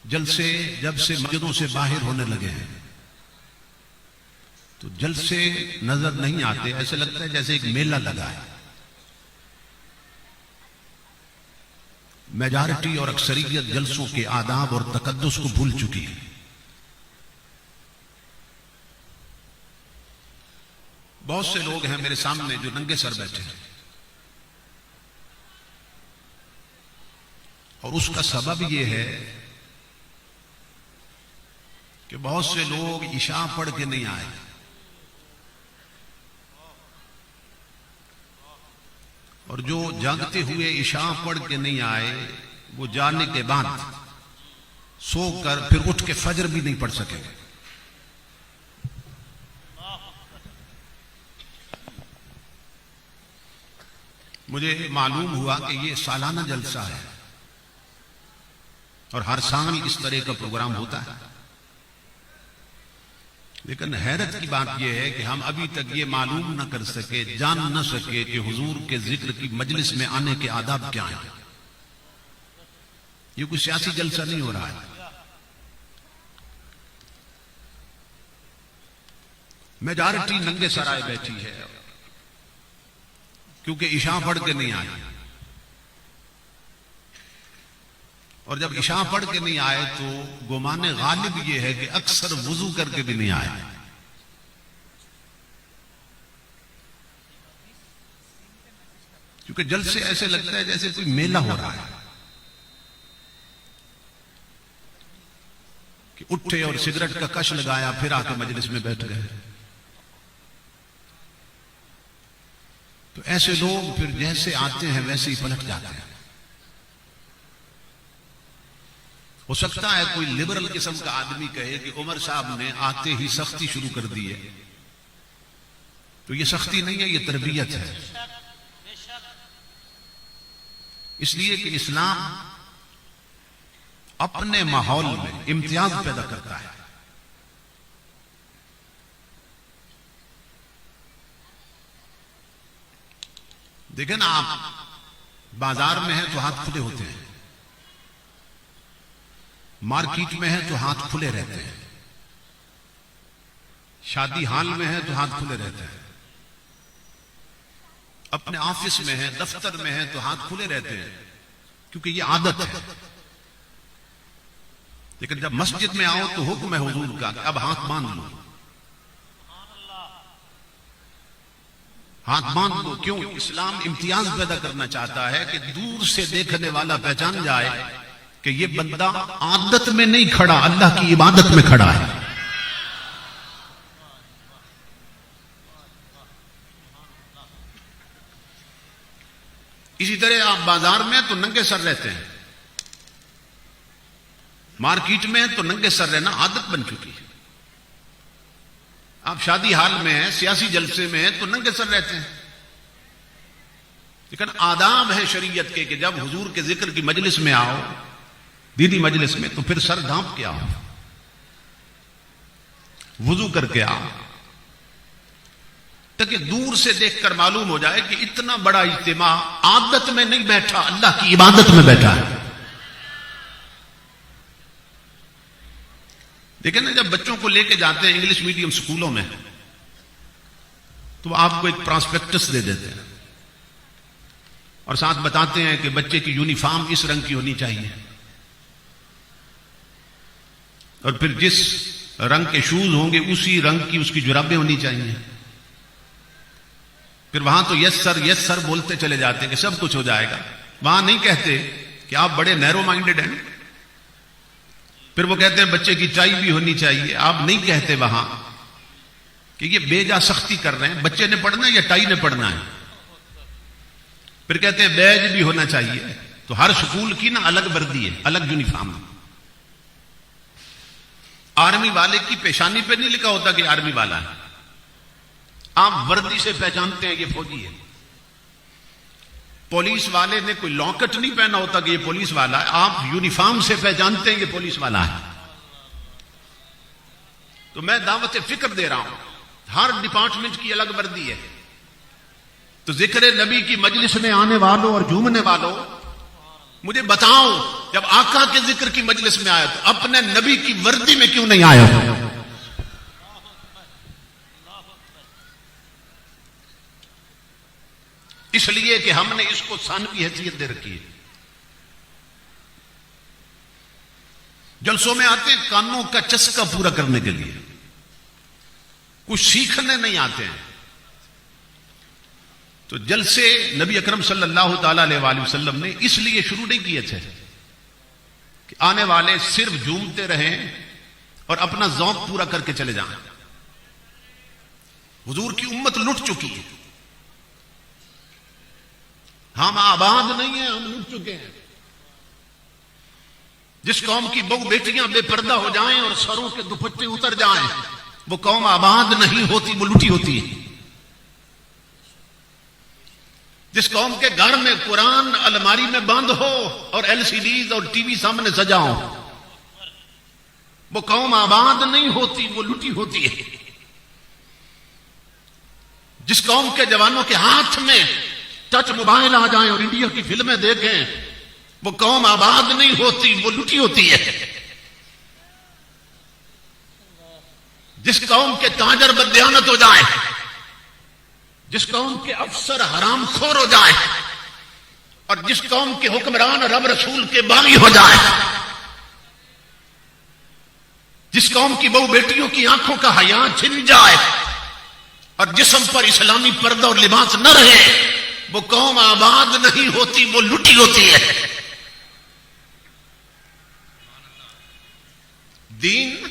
जलसे जब से मस्जिदों से बाहर होने लगे हैं तो जलसे नजर नहीं आते, ऐसे लगता है जैसे एक मेला लगा है। मेजॉरिटी और अक्सरियत जलसों के आदाब और तकद्दुस को भूल चुकी है। बहुत से लोग हैं मेरे सामने जो नंगे सर बैठे हैं, और उसका सबब यह है कि बहुत से लोग इशा पढ़ के नहीं आए, और जो जागते हुए इशा पढ़ के नहीं आए वो जाने के बाद सोकर फिर उठ के फजर भी नहीं पढ़ सकेंगे। मुझे मालूम हुआ कि ये सालाना जलसा है और हर साल इस तरह का प्रोग्राम होता है, लेकिन हैरत की बात यह है कि हम अभी तक ये मालूम न कर सके, जान न सके कि हुजूर के जिक्र की मजलिस में आने के आदाब क्या हैं। ये कोई सियासी जलसा नहीं हो रहा है। मेजॉरिटी नंगे सराय बैठी है क्योंकि इशा पढ़ के नहीं आए, और जब इशा पढ़ के नहीं आए तो गुमाने गालिब यह है कि अक्सर वुजू करके भी नहीं आए। क्योंकि जलसे ऐसे लगता है जैसे कोई मेला हो रहा है कि उठे और सिगरेट का कश लगाया, फिर आके मजलिस में बैठ गए। तो ऐसे लोग फिर जैसे आते हैं वैसे ही पलट जाते हैं। हो सकता है कोई लिबरल किस्म का आदमी कहे कि उमर साहब ने आते ही सख्ती शुरू कर दी है, तो ये सख्ती नहीं है, ये तरबियत है। इसलिए कि इस्लाम अपने माहौल में इम्तियाज पैदा करता है। देखें ना, आप बाजार में हैं तो हाथ खुले होते हैं, मार्केट में है तो हाथ खुले रहते हैं, शादी हाल में है तो हाथ खुले रहते हैं, अपने ऑफिस में है, दफ्तर में है तो हाथ खुले रहते हैं, क्योंकि ये आदत है। लेकिन जब मस्जिद में आओ तो हुक्म है हुजूर का कि अब हाथ बांध लो, हाथ बांध लो। क्यों? इस्लाम इम्तियाज पैदा करना चाहता है कि दूर से देखने वाला पहचान जाए कि ये बंदा आदत में नहीं खड़ा, अल्लाह की इबादत में खड़ा है। इसी तरह आप बाजार में तो नंगे सर रहते हैं, मार्केट में तो नंगे सर रहना आदत बन चुकी है। आप शादी हाल में हैं, सियासी जलसे में हैं तो नंगे सर रहते हैं। लेकिन आदाब है शरीयत के कि जब हुजूर के जिक्र की मजलिस में आओ, दीदी मजलिस में, तो फिर सर ढांप के आओ, वुजू करके आओ, ताकि दूर से देखकर मालूम हो जाए कि इतना बड़ा इज्तिमा आदत में नहीं बैठा, अल्लाह की इबादत में बैठा है। देखिए ना, जब बच्चों को लेके जाते हैं इंग्लिश मीडियम स्कूलों में तो आपको एक प्रॉस्पेक्टस दे देते हैं और साथ बताते हैं कि बच्चे की यूनिफॉर्म इस रंग की होनी चाहिए, और फिर जिस रंग के शूज होंगे उसी रंग की उसकी जुराबें होनी चाहिए। फिर वहां तो यस सर बोलते चले जाते हैं कि सब कुछ हो जाएगा। वहां नहीं कहते कि आप बड़े नैरो माइंडेड हैं। फिर वो कहते हैं बच्चे की टाई भी होनी चाहिए। आप नहीं कहते वहां कि ये बेजा सख्ती कर रहे हैं, बच्चे ने पढ़ना है या टाई ने पढ़ना है। फिर कहते हैं बैज भी होना चाहिए। तो हर स्कूल की ना अलग वर्दी है, अलग यूनिफॉर्म है। आर्मी वाले की पेशानी पे नहीं लिखा होता कि आर्मी वाला है, आप वर्दी से पहचानते हैं ये फौजी है। पुलिस वाले ने कोई लॉकेट नहीं पहना होता कि ये पुलिस वाला है, आप यूनिफॉर्म से पहचानते हैं ये पुलिस वाला है। तो मैं दावत फिक्र दे रहा हूं, हर डिपार्टमेंट की अलग वर्दी है। तो जिक्र नबी की मजलिस में आने वालों और झूमने वालों, मुझे बताओ, जब आका के जिक्र की मजलिस में आया तो अपने नबी की वर्दी में क्यों नहीं आया? इसलिए कि हमने इसको सानवी हैसियत दे रखी है। जलसों में आते हैं कानों का चस्का पूरा करने के लिए, कुछ सीखने नहीं आते हैं। तो जलसे नबी अकरम सल्लल्लाहु ताला अलैहि वसल्लम ने इसलिए शुरू नहीं किए थे कि आने वाले सिर्फ झूमते रहें और अपना ज़ौक़ पूरा करके चले जाएं। हुजूर की उम्मत लुट चुकी है, हम आबाद नहीं है, हम लुट चुके हैं। जिस कौम की बहु बेटियां बेपर्दा हो जाएं और सरों के दुपट्टे उतर जाएं, वो कौम आबाद नहीं होती, वो लुटी होती है। जिस कौम के घर में कुरान अलमारी में बंद हो और एलसीडीज और टीवी सामने सजाओ, वो कौम आबाद नहीं होती, वो लुटी होती है। जिस कौम के जवानों के हाथ में टच मोबाइल आ जाए और इंडिया की फिल्में देखें, वो कौम आबाद नहीं होती, वो लुटी होती है। जिस कौम के ताजर बददियानत हो जाए, जिस कौम के अफसर हरामखोर हो जाए और जिस कौम के हुक्मरान रब रसूल के बागी हो जाए, जिस कौम की बहु बेटियों की आंखों का हया छिन जाए और जिस्म पर इस्लामी पर्दा और लिबास न रहे, वो कौम आबाद नहीं होती, वो लुटी होती है। दीन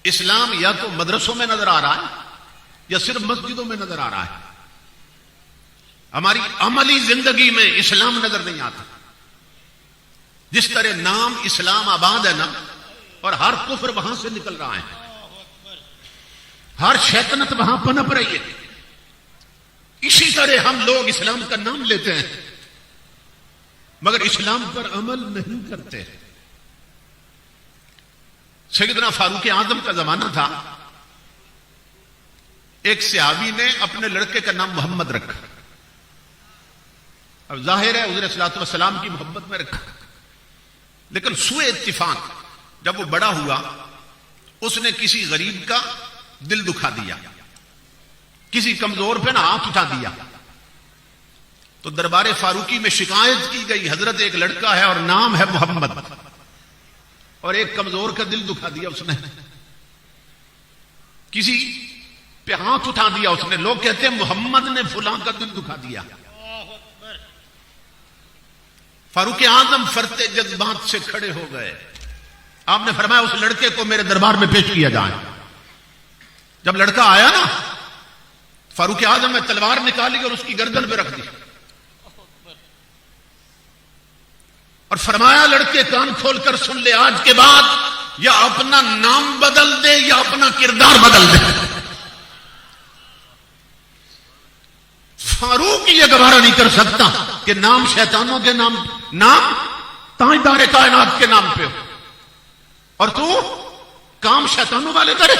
इस्लाम या तो मदरसों में नजर आ रहा है या सिर्फ मस्जिदों में नजर आ रहा है। हमारी अमली जिंदगी में इस्लाम नजर नहीं आता। जिस तरह नाम इस्लाम आबाद है ना, और हर कुफ्र वहां से निकल रहा है, हर शैतानत वहां पनप रही है, इसी तरह हम लोग इस्लाम का नाम लेते हैं मगर इस्लाम पर अमल नहीं करते। सैयदना फारूक आजम का जमाना था, एक सहाबी ने अपने लड़के का नाम मोहम्मद रखा। अब जाहिर है हुज़ूर सल्लल्लाहु अलैहि वसल्लम की मोहब्बत में रखा, लेकिन सुए इत्तिफाक जब वो बड़ा हुआ उसने किसी गरीब का दिल दुखा दिया, किसी कमजोर पे ना हाथ उठा दिया। तो दरबार फारूकी में शिकायत की गई, हजरत एक लड़का है और नाम है मोहम्मद और एक कमजोर का दिल दुखा दिया उसने, किसी पे हाथ उठा दिया उसने। लोग कहते हैं मोहम्मद ने फुला का दिल दुखा दिया। फारूक आजम फरते जज्बात से खड़े हो गए। आपने फरमाया उस लड़के को मेरे दरबार में पेश किया जाए। जब लड़का आया ना, फारूक आजम ने तलवार निकाली और उसकी गर्दन पे रख दी और फरमाया लड़के कान खोलकर सुन ले, आज के बाद या अपना नाम बदल दे या अपना किरदार बदल दे। फारूक ये गवारा नहीं कर सकता कि नाम शैतानों के नाम ताजदार कायनात के नाम पे हो और तू काम शैतानों वाले करे,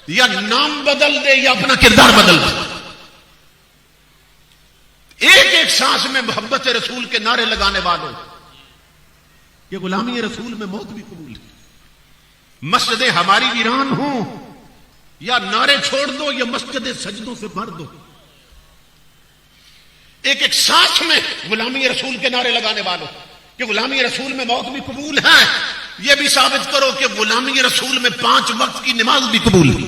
या नाम बदल दे या अपना किरदार बदल दे। एक एक सांस में मोहब्बत रसूल के नारे लगाने वालों, ये गुलामी रसूल में मौत भी कबूल है। मस्जिदें हमारी वीरान हो या नारे छोड़ दो या मस्जिदें सजदों से भर दो, एक एक सांस में गुलामी रसूल के नारे लगाने वालों कि गुलामी रसूल में मौत भी कबूल है। यह भी साबित करो कि गुलामी रसूल में 5 वक्त की नमाज भी कबूल है,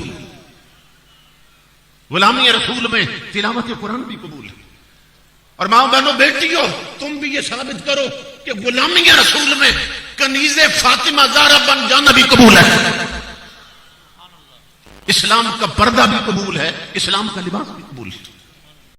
गुलामी रसूल में तिलावत कुरान भी कबूल है। और मां बहनों बेटियों, तुम भी ये साबित करो कि गुलामी रसूल में कनीज़े फातिमा ज़हरा बन जाना भी कबूल है, इस्लाम का पर्दा भी कबूल है, इस्लाम का लिबास भी कबूल है।